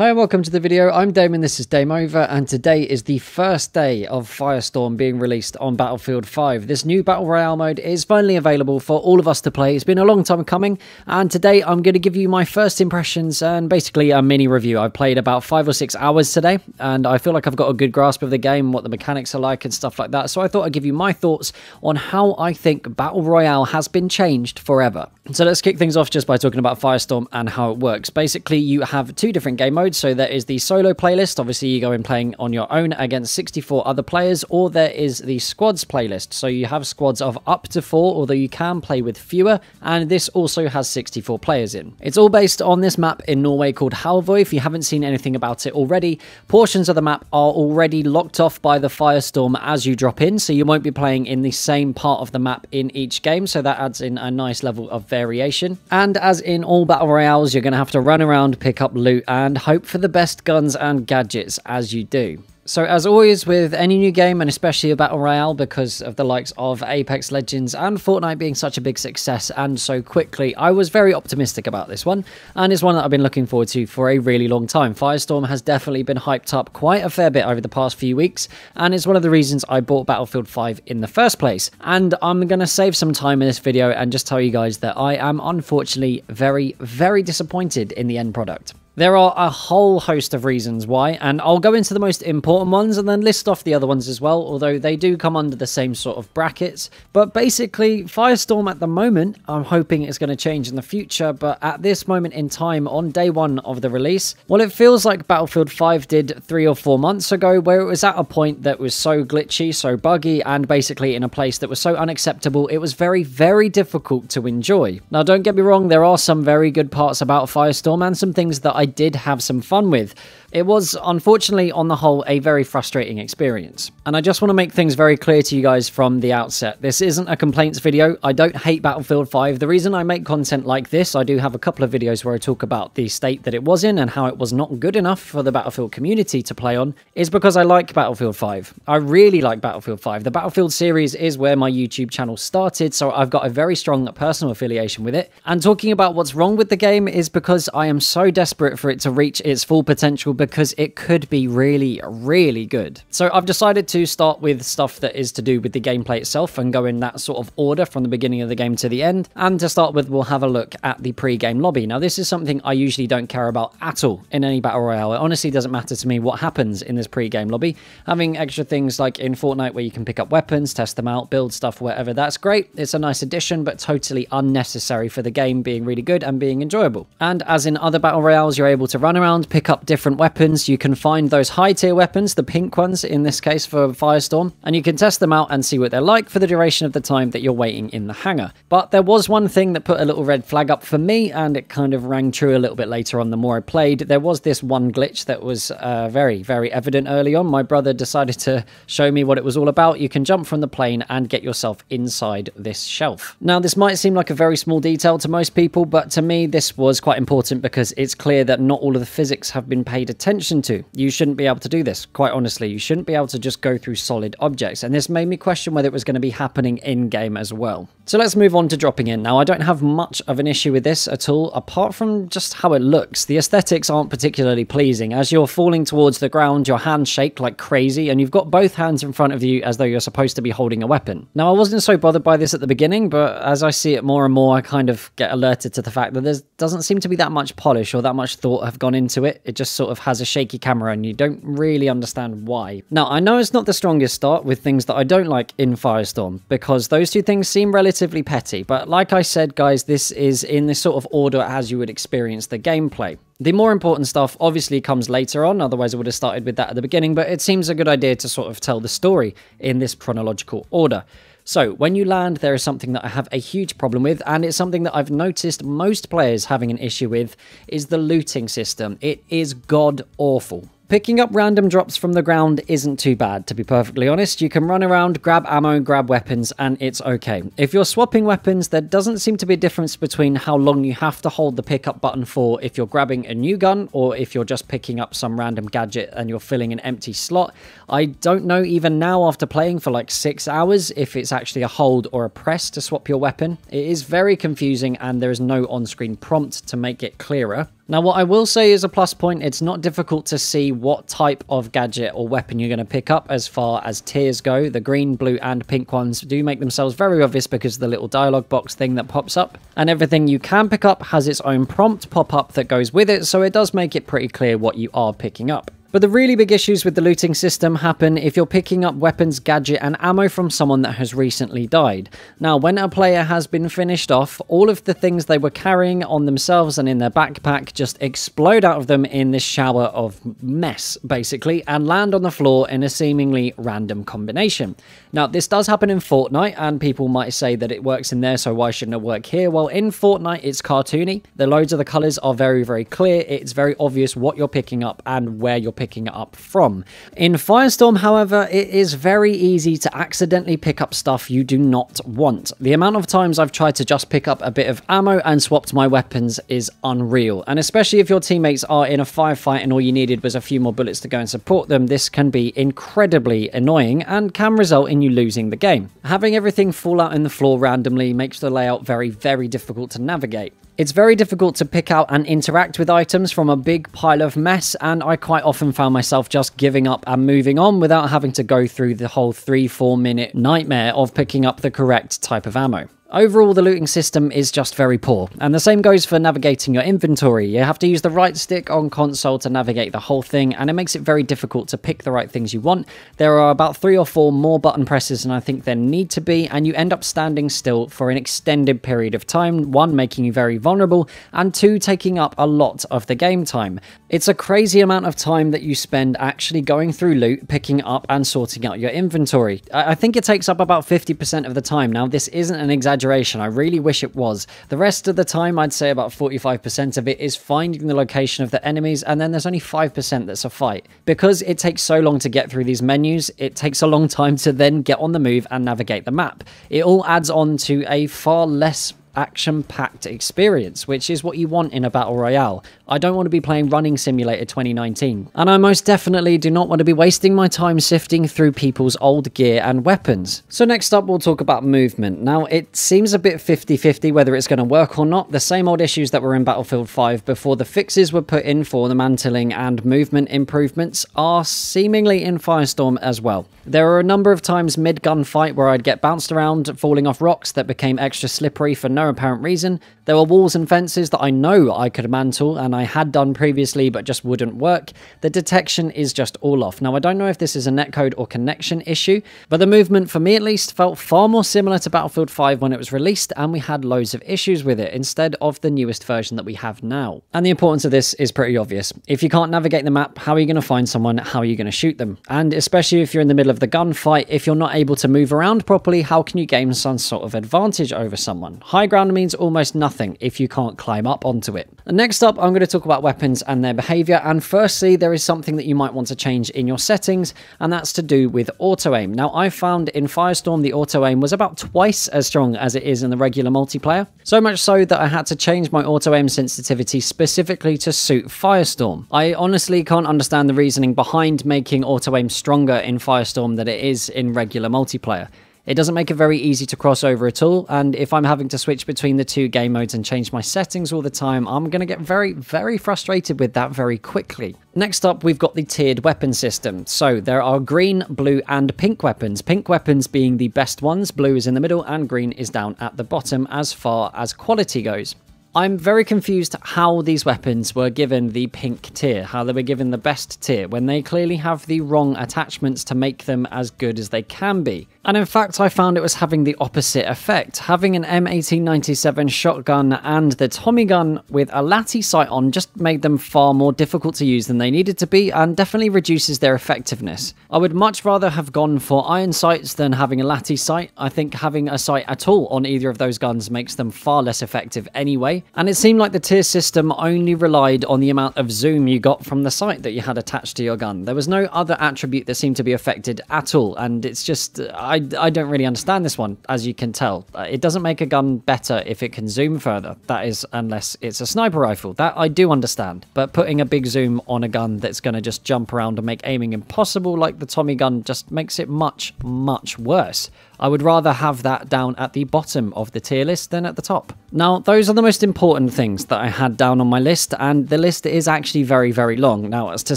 Hi and welcome to the video. I'm Damon, this is Dame Over, and today is the first day of Firestorm being released on Battlefield 5. This new Battle Royale mode is finally available for all of us to play. It's been a long time coming, and today I'm going to give you my first impressions and basically a mini review. I've played about 5 or 6 hours today, and I feel like I've got a good grasp of the game, what the mechanics are like and stuff like that, so I thought I'd give you my thoughts on how I think Battle Royale has been changed forever. So let's kick things off just by talking about Firestorm and how it works. Basically, you have 2 different game modes. So there is the solo playlist. Obviously, you go in playing on your own against 64 other players, or there is the squads playlist. So you have squads of up to 4, although you can play with fewer, and this also has 64 players in. It's all based on this map in Norway called Halvøy. If you haven't seen anything about it already, portions of the map are already locked off by the Firestorm as you drop in, so you won't be playing in the same part of the map in each game, so that adds in a nice level of variation. And as in all Battle Royales, you're going to have to run around, pick up loot, and hope for the best guns and gadgets as you do. So as always with any new game, and especially a Battle Royale, because of the likes of Apex Legends and Fortnite being such a big success and so quickly, I was very optimistic about this one, and it's one that I've been looking forward to for a really long time. Firestorm has definitely been hyped up quite a fair bit over the past few weeks, and it's one of the reasons I bought Battlefield 5 in the first place. And I'm going to save some time in this video and just tell you guys that I am unfortunately very disappointed in the end product. There are a whole host of reasons why, and I'll go into the most important ones and then list off the other ones as well, although they do come under the same sort of brackets. But basically, Firestorm at the moment, I'm hoping it's going to change in the future, but at this moment in time, on day 1 of the release, well, it feels like Battlefield 5 did 3 or 4 months ago, where it was at a point that was so glitchy, so buggy, and basically in a place that was so unacceptable, it was very difficult to enjoy. Now, don't get me wrong, there are some very good parts about Firestorm and some things that I did have some fun with. It was, unfortunately, on the whole, a very frustrating experience. And I just want to make things very clear to you guys from the outset. This isn't a complaints video. I don't hate Battlefield 5. The reason I make content like this, I do have a couple of videos where I talk about the state that it was in and how it was not good enough for the Battlefield community to play on, is because I like Battlefield 5. I really like Battlefield 5. The Battlefield series is where my YouTube channel started, so I've got a very strong personal affiliation with it. And talking about what's wrong with the game is because I am so desperate for it to reach its full potential, because it could be really good. So I've decided to start with stuff that is to do with the gameplay itself and go in that sort of order from the beginning of the game to the end. And to start with, we'll have a look at the pre-game lobby. Now, this is something I usually don't care about at all in any Battle Royale. It honestly doesn't matter to me what happens in this pre-game lobby. Having extra things like in Fortnite where you can pick up weapons, test them out, build stuff, whatever, that's great. It's a nice addition, but totally unnecessary for the game being really good and being enjoyable. And as in other Battle Royales, you're able to run around, pick up different weapons. You can find those high tier weapons, the pink ones in this case for Firestorm, and you can test them out and see what they're like for the duration of the time that you're waiting in the hangar. But there was one thing that put a little red flag up for me, and it kind of rang true a little bit later on the more I played. There was this one glitch that was very evident early on. My brother decided to show me what it was all about. You can jump from the plane and get yourself inside this shelf. Now, this might seem like a very small detail to most people, but to me this was quite important because it's clear that not all of the physics have been paid attention to. You shouldn't be able to do this, quite honestly. You shouldn't be able to just go through solid objects, and this made me question whether it was going to be happening in-game as well. So let's move on to dropping in. Now, I don't have much of an issue with this at all, apart from just how it looks. The aesthetics aren't particularly pleasing. As you're falling towards the ground, your hands shake like crazy, and you've got both hands in front of you as though you're supposed to be holding a weapon. Now, I wasn't so bothered by this at the beginning, but as I see it more and more, I kind of get alerted to the fact that there doesn't seem to be that much polish or that much thought have gone into it. It just sort of has a shaky camera and you don't really understand why. Now, I know it's not the strongest start with things that I don't like in Firestorm, because those 2 things seem relatively petty, but like I said, guys, this is in this sort of order as you would experience the gameplay. The more important stuff obviously comes later on, otherwise I would have started with that at the beginning, but it seems a good idea to sort of tell the story in this chronological order. So, when you land, there is something that I have a huge problem with, and it's something that I've noticed most players having an issue with, is the looting system. It is god-awful. Picking up random drops from the ground isn't too bad, to be perfectly honest. You can run around, grab ammo, grab weapons, and it's okay. If you're swapping weapons, there doesn't seem to be a difference between how long you have to hold the pickup button for if you're grabbing a new gun or if you're just picking up some random gadget and you're filling an empty slot. I don't know even now after playing for like 6 hours if it's actually a hold or a press to swap your weapon. It is very confusing and there is no on-screen prompt to make it clearer. Now, what I will say is a plus point, it's not difficult to see what type of gadget or weapon you're going to pick up as far as tiers go. The green, blue, and pink ones do make themselves very obvious because of the little dialogue box thing that pops up. And everything you can pick up has its own prompt pop-up that goes with it, so it does make it pretty clear what you are picking up. But the really big issues with the looting system happen if you're picking up weapons, gadget, and ammo from someone that has recently died. Now, when a player has been finished off, all of the things they were carrying on themselves and in their backpack just explode out of them in this shower of mess, basically, and land on the floor in a seemingly random combination. Now, this does happen in Fortnite, and people might say that it works in there, so why shouldn't it work here? Well, in Fortnite, it's cartoony. The loads of the colors are very, very clear. It's very obvious what you're picking up and where you're picking it up from. In Firestorm, however, it is very easy to accidentally pick up stuff you do not want. The amount of times I've tried to just pick up a bit of ammo and swapped my weapons is unreal. And especially if your teammates are in a firefight and all you needed was a few more bullets to go and support them, this can be incredibly annoying and can result in you losing the game. Having everything fall out in the floor randomly makes the layout very, very difficult to navigate. It's very difficult to pick out and interact with items from a big pile of mess, and I quite often found myself just giving up and moving on without having to go through the whole 3-4 minute nightmare of picking up the correct type of ammo. Overall, the looting system is just very poor, and the same goes for navigating your inventory. You have to use the right stick on console to navigate the whole thing, and it makes it very difficult to pick the right things you want. There are about 3 or 4 more button presses than I think there need to be, and you end up standing still for an extended period of time, 1, making you very vulnerable, and 2, taking up a lot of the game time. It's a crazy amount of time that you spend actually going through loot, picking up and sorting out your inventory. I think it takes up about 50% of the time. Now, this isn't an exaggeration. I really wish it was. The rest of the time, I'd say about 45% of it is finding the location of the enemies, and then there's only 5% that's a fight. Because it takes so long to get through these menus, it takes a long time to then get on the move and navigate the map. It all adds on to a far less action-packed experience, which is what you want in a Battle Royale. I don't want to be playing Running Simulator 2019, and I most definitely do not want to be wasting my time sifting through people's old gear and weapons. So next up, we'll talk about movement. Now, it seems a bit 50-50 whether it's going to work or not. The same old issues that were in Battlefield 5 before the fixes were put in for the mantling and movement improvements are seemingly in Firestorm as well. There are a number of times mid-gunfight where I'd get bounced around, falling off rocks that became extra slippery for no apparent reason. There were walls and fences that I know I could mantle, and I had done previously but just wouldn't work. The detection is just all off. Now, I don't know if this is a netcode or connection issue, but the movement, for me at least, felt far more similar to Battlefield 5 when it was released, and we had loads of issues with it instead of the newest version that we have now. And the importance of this is pretty obvious. If you can't navigate the map, how are you going to find someone? How are you going to shoot them? And especially if you're in the middle of the gunfight, if you're not able to move around properly, how can you gain some sort of advantage over someone? High ground means almost nothing if you can't climb up onto it. And next up, I'm going to talk about weapons and their behavior. And firstly, there is something that you might want to change in your settings, and that's to do with auto aim. Now, I found in Firestorm the auto aim was about twice as strong as it is in the regular multiplayer. So much so that I had to change my auto aim sensitivity specifically to suit Firestorm. I honestly can't understand the reasoning behind making auto aim stronger in Firestorm than it is in regular multiplayer. It doesn't make it very easy to cross over at all, and if I'm having to switch between the two game modes and change my settings all the time, I'm going to get very, very frustrated with that very quickly. Next up, we've got the tiered weapon system. So there are green, blue, and pink weapons. Pink weapons being the best ones, blue is in the middle, and green is down at the bottom as far as quality goes. I'm very confused how these weapons were given the pink tier, how they were given the best tier, when they clearly have the wrong attachments to make them as good as they can be. And in fact, I found it was having the opposite effect. Having an M1897 shotgun and the Tommy gun with a Lati sight on just made them far more difficult to use than they needed to be, and definitely reduces their effectiveness. I would much rather have gone for iron sights than having a Lati sight. I think having a sight at all on either of those guns makes them far less effective anyway. And it seemed like the tier system only relied on the amount of zoom you got from the sight that you had attached to your gun. There was no other attribute that seemed to be affected at all, and it's just, I don't really understand this one, as you can tell. It doesn't make a gun better if it can zoom further. That is, unless it's a sniper rifle. That I do understand. But putting a big zoom on a gun that's going to just jump around and make aiming impossible like the Tommy gun just makes it much, much worse. I would rather have that down at the bottom of the tier list than at the top. Now, those are the most important things that I had down on my list, and the list is actually very, very long. Now, to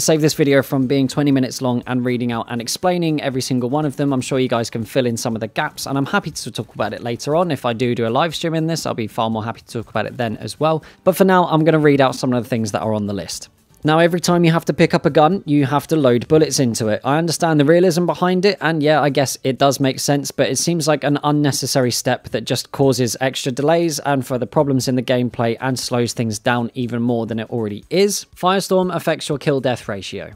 save this video from being 20 minutes long and reading out and explaining every single one of them, I'm sure you guys can fill in some of the gaps, and I'm happy to talk about it later on. If I do a live stream in this, I'll be far more happy to talk about it then as well. But for now, I'm going to read out some of the things that are on the list. Now, every time you have to pick up a gun, you have to load bullets into it. I understand the realism behind it, and yeah, I guess it does make sense, but it seems like an unnecessary step that just causes extra delays and further problems in the gameplay and slows things down even more than it already is. Firestorm affects your kill-death ratio.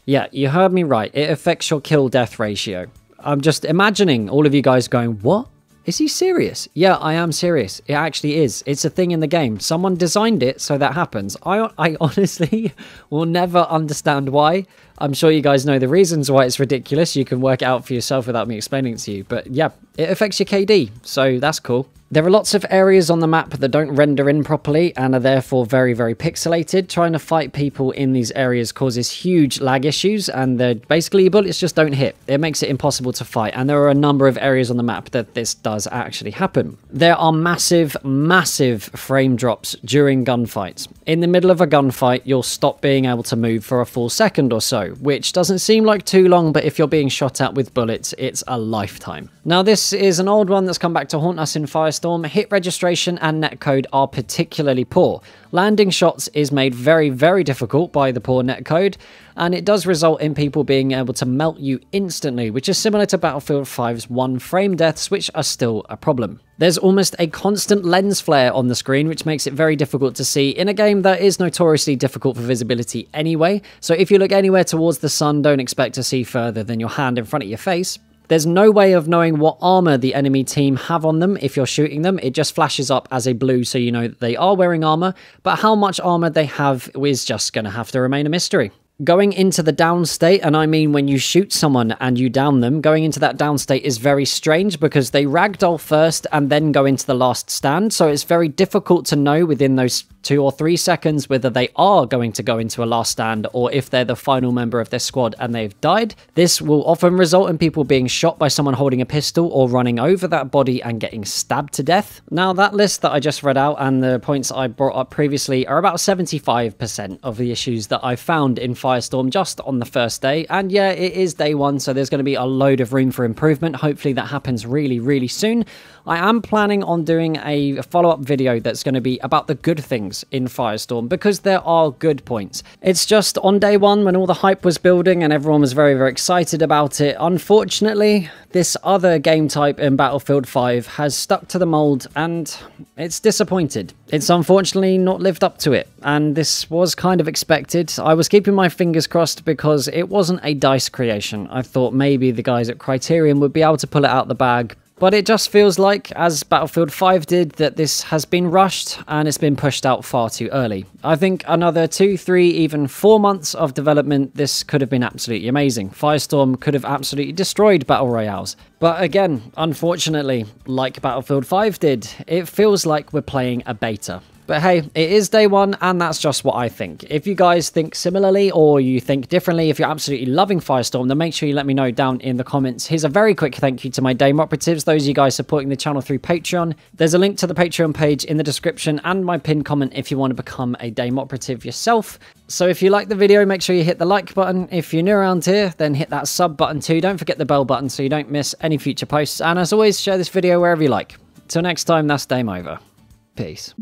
Yeah, you heard me right. It affects your kill-death ratio. I'm just imagining all of you guys going, what? Is he serious? Yeah, I am serious. It actually is. It's a thing in the game. Someone designed it so that happens. I honestly will never understand why. I'm sure you guys know the reasons why it's ridiculous. You can work it out for yourself without me explaining it to you. But yeah, it affects your KD, so that's cool. There are lots of areas on the map that don't render in properly and are therefore very, very pixelated. Trying to fight people in these areas causes huge lag issues, and basically your bullets just don't hit. It makes it impossible to fight, and there are a number of areas on the map that this does actually happen. There are massive, massive frame drops during gunfights. In the middle of a gunfight, you'll stop being able to move for a full second or so, which doesn't seem like too long, but if you're being shot at with bullets, it's a lifetime. Now, this is an old one that's come back to haunt us in Firestorm. Hit registration and netcode are particularly poor. Landing shots is made very, very difficult by the poor netcode, and it does result in people being able to melt you instantly, which is similar to Battlefield 5's 1 frame deaths, which are still a problem. There's almost a constant lens flare on the screen, which makes it very difficult to see in a game that is notoriously difficult for visibility anyway, so if you look anywhere towards the sun, don't expect to see further than your hand in front of your face. There's no way of knowing what armor the enemy team have on them if you're shooting them. It just flashes up as a blue so you know that they are wearing armor, but how much armor they have is just going to have to remain a mystery. Going into the down state, and I mean when you shoot someone and you down them, going into that down state is very strange because they ragdoll first and then go into the last stand, so it's very difficult to know within those 2 or 3 seconds whether they are going to go into a last stand or if they're the final member of their squad and they've died. This will often result in people being shot by someone holding a pistol or running over that body and getting stabbed to death. Now, that list that I just read out and the points I brought up previously are about 75% of the issues that I found in Firestorm just on the first day, and yeah, it is day one, so there's going to be a load of room for improvement. Hopefully that happens really, really soon. I am planning on doing a follow-up video that's going to be about the good things in Firestorm, because there are good points. It's just on day one when all the hype was building and everyone was very, very excited about it, unfortunately, this other game type in Battlefield 5 has stuck to the mold and it's disappointed. It's unfortunately not lived up to it, and this was kind of expected. I was keeping my fingers crossed because it wasn't a DICE creation. I thought maybe the guys at Criterion would be able to pull it out the bag, but it just feels like, as Battlefield 5 did, that this has been rushed and it's been pushed out far too early. I think another 2, 3, even 4 months of development, this could have been absolutely amazing. Firestorm could have absolutely destroyed Battle Royales. But again, unfortunately, like Battlefield 5 did, it feels like we're playing a beta. But hey, it is day one, and that's just what I think. If you guys think similarly, or you think differently, if you're absolutely loving Firestorm, then make sure you let me know down in the comments. Here's a very quick thank you to my Dame Operatives, those of you guys supporting the channel through Patreon. There's a link to the Patreon page in the description and my pinned comment if you want to become a Dame Operative yourself. So if you like the video, make sure you hit the like button. If you're new around here, then hit that sub button too. Don't forget the bell button so you don't miss any future posts. And as always, share this video wherever you like. Till next time, that's Dame over. Peace.